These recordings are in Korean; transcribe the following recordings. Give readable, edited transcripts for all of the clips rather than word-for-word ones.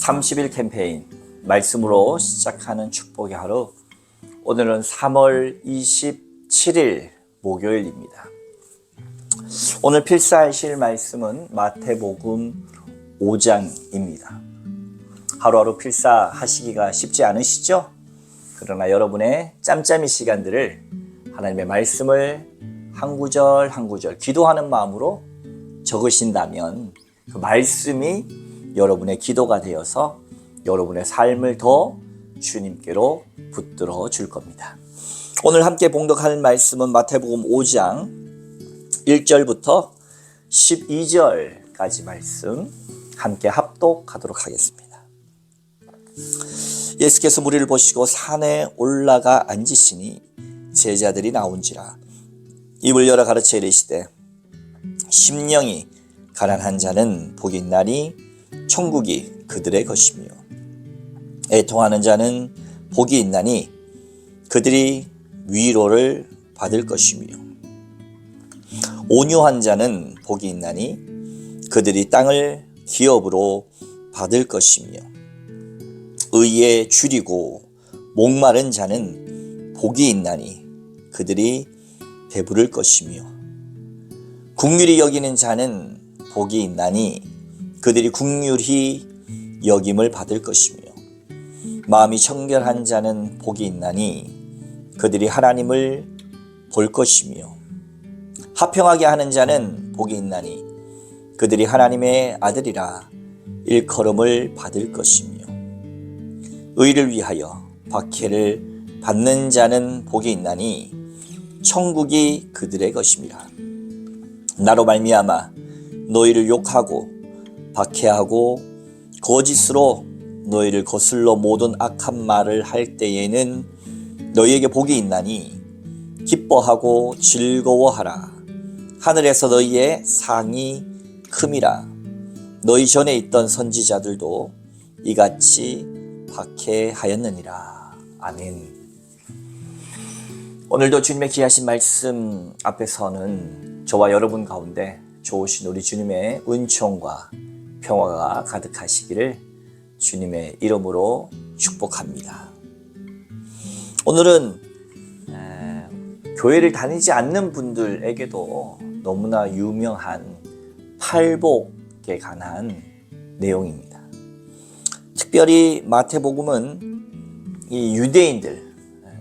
30일 캠페인 말씀으로 시작하는 축복의 하루. 오늘은 3월 27일 목요일입니다. 오늘 필사하실 말씀은 마태복음 5장입니다. 하루하루 필사하시기가 쉽지 않으시죠? 그러나 여러분의 짬짬이 시간들을 하나님의 말씀을 한 구절 한 구절 기도하는 마음으로 적으신다면 그 말씀이 여러분의 기도가 되어서 여러분의 삶을 더 주님께로 붙들어 줄 겁니다. 오늘 함께 봉독할 말씀은 마태복음 5장 1절부터 12절까지 말씀 함께 합독하도록 하겠습니다. 예수께서 무리를 보시고 산에 올라가 앉으시니 제자들이 나온지라 입을 열어 가르쳐 이르시되 심령이 가난한 자는 복이 있나니 천국이 그들의 것이며 애통하는 자는 복이 있나니 그들이 위로를 받을 것이며 온유한 자는 복이 있나니 그들이 땅을 기업으로 받을 것이며 의에 줄이고 목마른 자는 복이 있나니 그들이 배부를 것이며 긍휼히 여기는 자는 복이 있나니 그들이 긍휼히 여김을 받을 것이며 마음이 청결한 자는 복이 있나니 그들이 하나님을 볼 것이며 화평하게 하는 자는 복이 있나니 그들이 하나님의 아들이라 일컬음을 받을 것이며 의를 위하여 박해를 받는 자는 복이 있나니 천국이 그들의 것임이라. 나로 말미암아 너희를 욕하고 박해하고 거짓으로 너희를 거슬러 모든 악한 말을 할 때에는 너희에게 복이 있나니 기뻐하고 즐거워하라. 하늘에서 너희의 상이 큼이라. 너희 전에 있던 선지자들도 이같이 박해하였느니라. 아멘. 오늘도 주님의 귀하신 말씀 앞에서는 저와 여러분 가운데 좋으신 우리 주님의 은총과 평화가 가득하시기를 주님의 이름으로 축복합니다. 오늘은 교회를 다니지 않는 분들에게도 너무나 유명한 팔복에 관한 내용입니다. 특별히 마태복음은 이 유대인들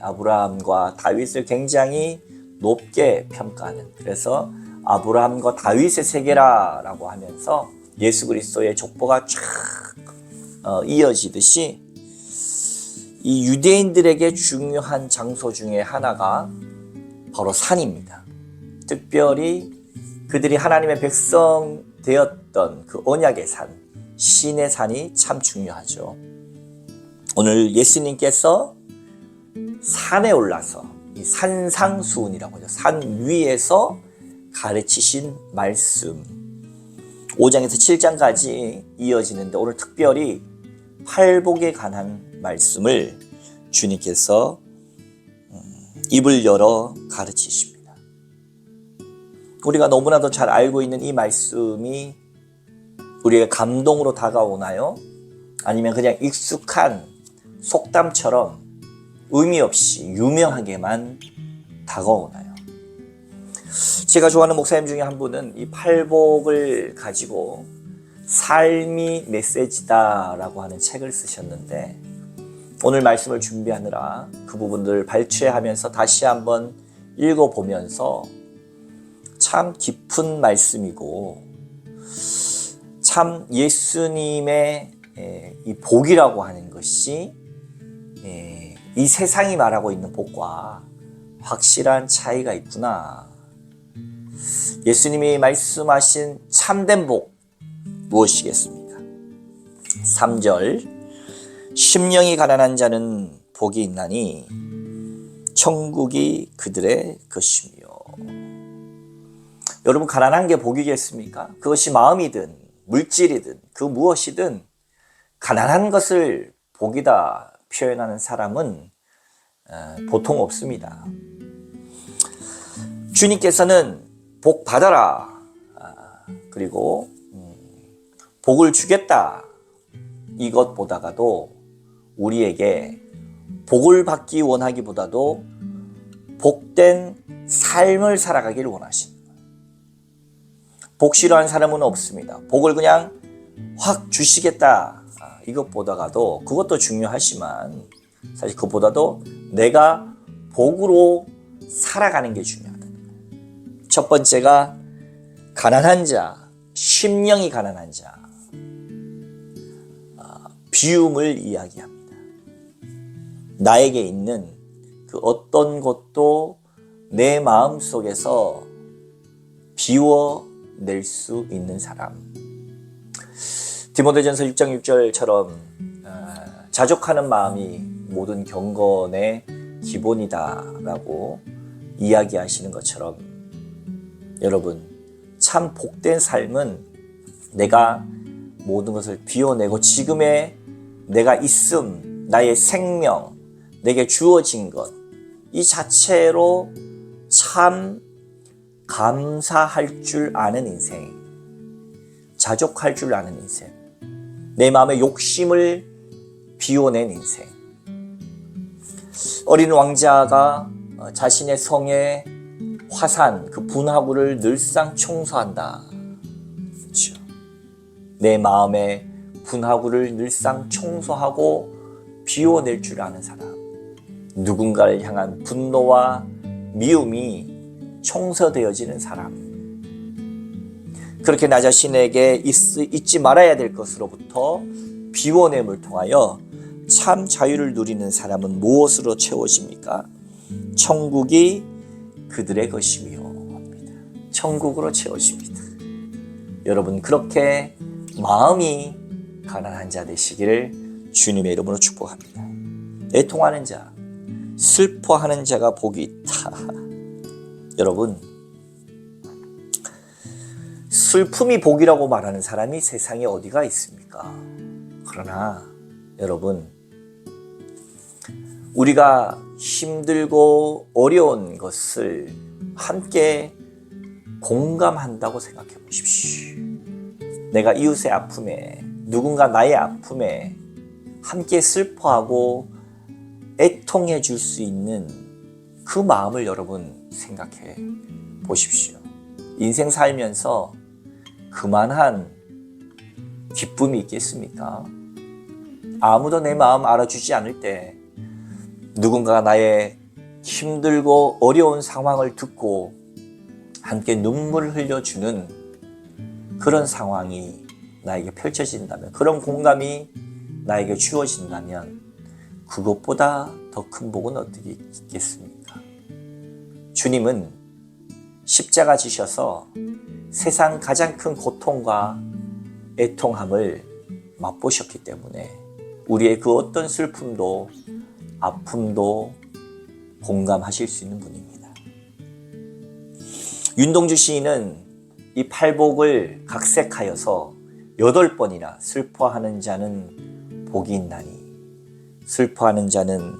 아브라함과 다윗을 굉장히 높게 평가하는, 그래서 아브라함과 다윗의 세계라라고 하면서 예수 그리스도의 족보가 쫙 이어지듯이 이 유대인들에게 중요한 장소 중에 하나가 바로 산입니다. 특별히 그들이 하나님의 백성 되었던 그 언약의 산, 신의 산이 참 중요하죠. 오늘 예수님께서 산에 올라서 이 산상수훈이라고 하죠. 산 위에서 가르치신 말씀 5장에서 7장까지 이어지는데 오늘 특별히 팔복에 관한 말씀을 주님께서 입을 열어 가르치십니다. 우리가 너무나도 잘 알고 있는 이 말씀이 우리의 감동으로 다가오나요? 아니면 그냥 익숙한 속담처럼 의미 없이 유명하게만 다가오나요? 제가 좋아하는 목사님 중에 한 분은 이 팔복을 가지고 삶이 메시지다라고 하는 책을 쓰셨는데 오늘 말씀을 준비하느라 그 부분들을 발췌하면서 다시 한번 읽어보면서 참 깊은 말씀이고 참 예수님의 이 복이라고 하는 것이 이 세상이 말하고 있는 복과 확실한 차이가 있구나. 예수님이 말씀하신 참된 복 무엇이겠습니까? 3절 심령이 가난한 자는 복이 있나니 천국이 그들의 것이며. 여러분, 가난한 게 복이겠습니까? 그것이 마음이든 물질이든 그 무엇이든 가난한 것을 복이다 표현하는 사람은 보통 없습니다. 주님께서는 복 받아라, 그리고 복을 주겠다, 이것보다도 우리에게 복을 받기 원하기보다도 복된 삶을 살아가기를 원하십니다. 복 싫어하는 사람은 없습니다. 복을 그냥 확 주시겠다. 이것보다도 그것도 중요하지만 사실 그것보다도 내가 복으로 살아가는 게 중요하다. 첫 번째가 가난한 자, 심령이 가난한 자. 비움을 이야기합니다. 나에게 있는 그 어떤 것도 내 마음 속에서 비워낼 수 있는 사람. 디모데전서 6장 6절처럼 자족하는 마음이 모든 경건의 기본이다라고 이야기하시는 것처럼 여러분 참 복된 삶은 내가 모든 것을 비워내고 지금의 내가 있음, 나의 생명, 내게 주어진 것 이 자체로 참 감사할 줄 아는 인생, 자족할 줄 아는 인생, 내 마음의 욕심을 비워낸 인생. 어린 왕자가 자신의 성의 화산, 그 분화구를 늘상 청소한다. 그렇죠? 내 마음의 분화구를 늘상 청소하고 비워낼 줄 아는 사람. 누군가를 향한 분노와 미움이 청소되어지는 사람. 그렇게 나 자신에게 잊지 말아야 될 것으로부터 비워냄을 통하여 참 자유를 누리는 사람은 무엇으로 채워집니까? 천국이 그들의 것이며 합니다. 천국으로 채워집니다. 여러분 그렇게 마음이 가난한 자 되시기를 주님의 이름으로 축복합니다. 애통하는 자, 슬퍼하는 자가 복이 있다. 여러분 슬픔이 복이라고 말하는 사람이 세상에 어디가 있습니까? 그러나 여러분 우리가 힘들고 어려운 것을 함께 공감한다고 생각해 보십시오. 내가 이웃의 아픔에 누군가 나의 아픔에 함께 슬퍼하고 애통해 줄 수 있는 그 마음을 여러분 생각해 보십시오. 인생 살면서 그만한 기쁨이 있겠습니까? 아무도 내 마음 알아주지 않을 때 누군가가 나의 힘들고 어려운 상황을 듣고 함께 눈물을 흘려주는 그런 상황이 나에게 펼쳐진다면, 그런 공감이 나에게 주어진다면 그것보다 더 큰 복은 어떻게 있겠습니까? 주님은 십자가 지셔서 세상 가장 큰 고통과 애통함을 맛보셨기 때문에 우리의 그 어떤 슬픔도 아픔도 공감하실 수 있는 분입니다. 윤동주 시인은 이 팔복을 각색하여서 8번이나 슬퍼하는 자는 복이 있나니, 슬퍼하는 자는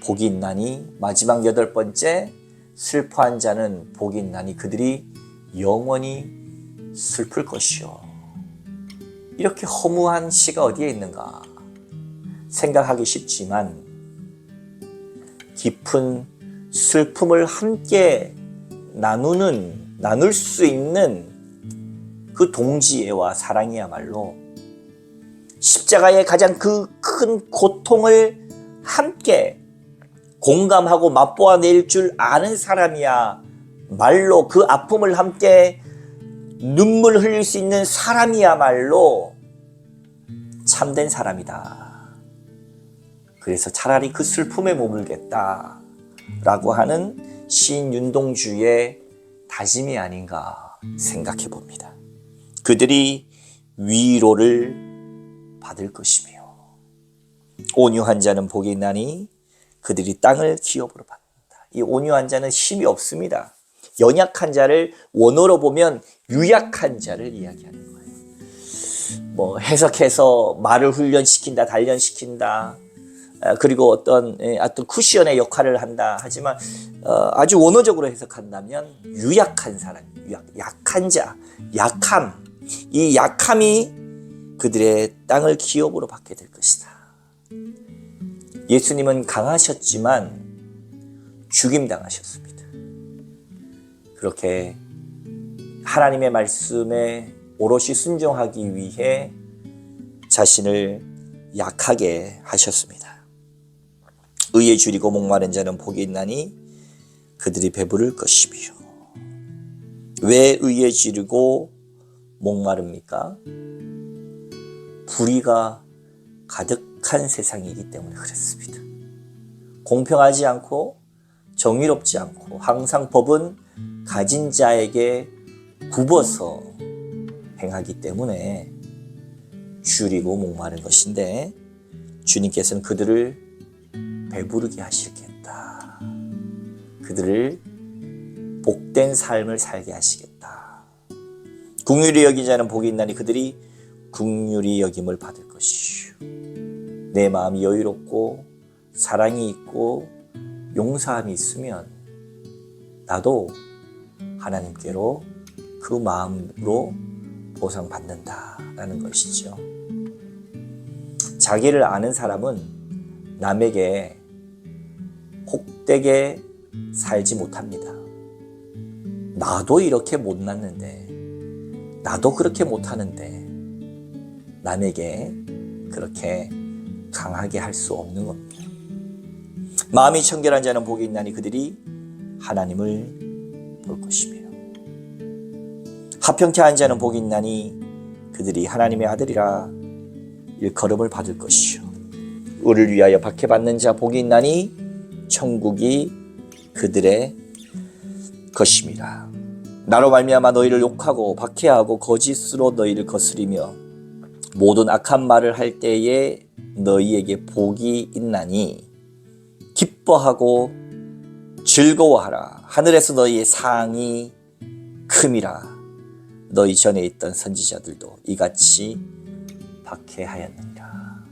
복이 있나니, 마지막 8번째 슬퍼한 자는 복이 있나니 그들이 영원히 슬플 것이요. 이렇게 허무한 시가 어디에 있는가 생각하기 쉽지만 깊은 슬픔을 함께 나눌 수 있는 그 동지애와 사랑이야말로 십자가의 가장 그 큰 고통을 함께 공감하고 맛보아낼 줄 아는 사람이야말로, 그 아픔을 함께 눈물 흘릴 수 있는 사람이야말로 참된 사람이다. 그래서 차라리 그 슬픔에 머물겠다 라고 하는 시인 윤동주의 다짐이 아닌가 생각해 봅니다. 그들이 위로를 받을 것이며 온유한 자는 복이 있나니 그들이 땅을 기업으로 받는다. 이 온유한 자는 힘이 없습니다. 연약한 자를 원어로 보면 유약한 자를 이야기하는 거예요. 뭐 해석해서 말을 훈련시킨다, 단련시킨다, 그리고 어떤 쿠션의 역할을 한다 하지만 아주 원어적으로 해석한다면 유약한 사람, 약한 자, 약함. 이 약함이 그들의 땅을 기업으로 받게 될 것이다. 예수님은 강하셨지만 죽임당하셨습니다. 그렇게 하나님의 말씀에 오롯이 순종하기 위해 자신을 약하게 하셨습니다. 의에 줄이고 목마른 자는 복이 있나니 그들이 배부를 것이며. 왜 의에 줄이고 목마릅니까? 불의가 가득한 세상이기 때문에 그렇습니다. 공평하지 않고 정의롭지 않고 항상 법은 가진 자에게 굽어서 행하기 때문에 줄이고 목마른 것인데, 주님께서는 그들을 배부르게 하시겠다. 그들을 복된 삶을 살게 하시겠다. 긍휼히 여긴 자는 복이 있나니 그들이 긍휼히 여김을 받을 것이요. 내 마음이 여유롭고 사랑이 있고 용서함이 있으면 나도 하나님께로 그 마음으로 보상받는다라는 것이죠. 자기를 아는 사람은 남에게 복되게 살지 못합니다. 나도 이렇게 못났는데, 나도 그렇게 못하는데 남에게 그렇게 강하게 할 수 없는 겁니다. 마음이 청결한 자는 복이 있나니 그들이 하나님을 볼 것이며. 화평케 한 자는 복이 있나니 그들이 하나님의 아들이라 일컬음을 받을 것이요. 의를 위하여 박해받는 자 복이 있나니 천국이 그들의 것입니다. 나로 말미암아 너희를 욕하고 박해하고 거짓으로 너희를 거스리며 모든 악한 말을 할 때에 너희에게 복이 있나니 기뻐하고 즐거워하라. 하늘에서 너희의 상이 큼이라. 너희 전에 있던 선지자들도 이같이 박해하였느니라.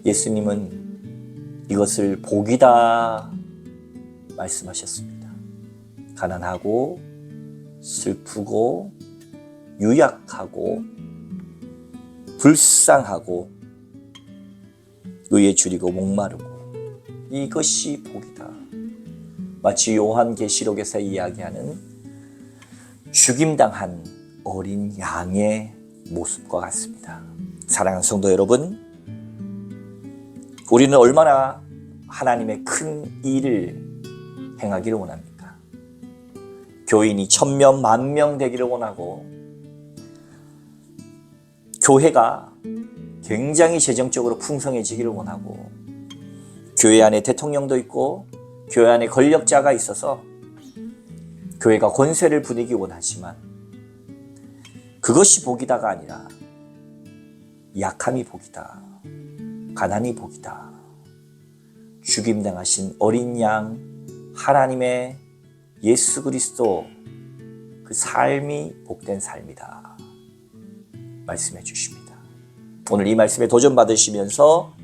예수님은 이것을 복이다 말씀하셨습니다. 가난하고 슬프고 유약하고 불쌍하고 의에 줄이고 목마르고 이것이 복이다. 마치 요한계시록에서 이야기하는 죽임당한 어린 양의 모습과 같습니다. 사랑하는 성도 여러분, 우리는 얼마나 하나님의 큰 일을 행하기를 원합니까? 교인이 1000명, 10,000명 되기를 원하고, 교회가 굉장히 재정적으로 풍성해지기를 원하고, 교회 안에 대통령도 있고 교회 안에 권력자가 있어서 교회가 권세를 부리기 원하지만 그것이 복이다가 아니라 약함이 복이다, 가난이 복이다. 죽임당하신 어린 양 하나님의 예수 그리스도 그 삶이 복된 삶이다 말씀해 주십니다. 오늘 이 말씀에 도전받으시면서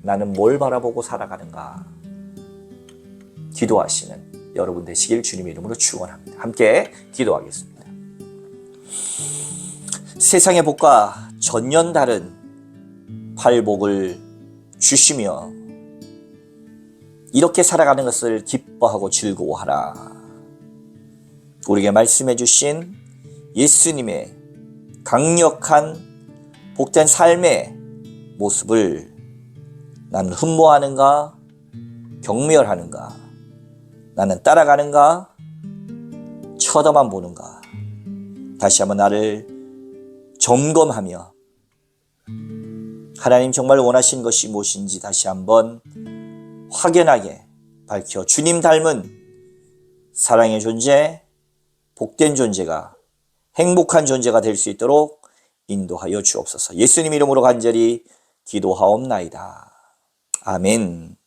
나는 뭘 바라보고 살아가는가 기도하시는 여러분 되시길 주님의 이름으로 축원합니다. 함께 기도하겠습니다. 세상의 복과 전년 다른 팔복을 주시며 이렇게 살아가는 것을 기뻐하고 즐거워하라. 우리에게 말씀해 주신 예수님의 강력한 복된 삶의 모습을 나는 흠모하는가, 경멸하는가, 나는 따라가는가, 쳐다만 보는가, 다시 한번 나를 점검하며 하나님 정말 원하신 것이 무엇인지 다시 한번 확연하게 밝혀 주님 닮은 사랑의 존재, 복된 존재가, 행복한 존재가 될 수 있도록 인도하여 주옵소서. 예수님 이름으로 간절히 기도하옵나이다. 아멘.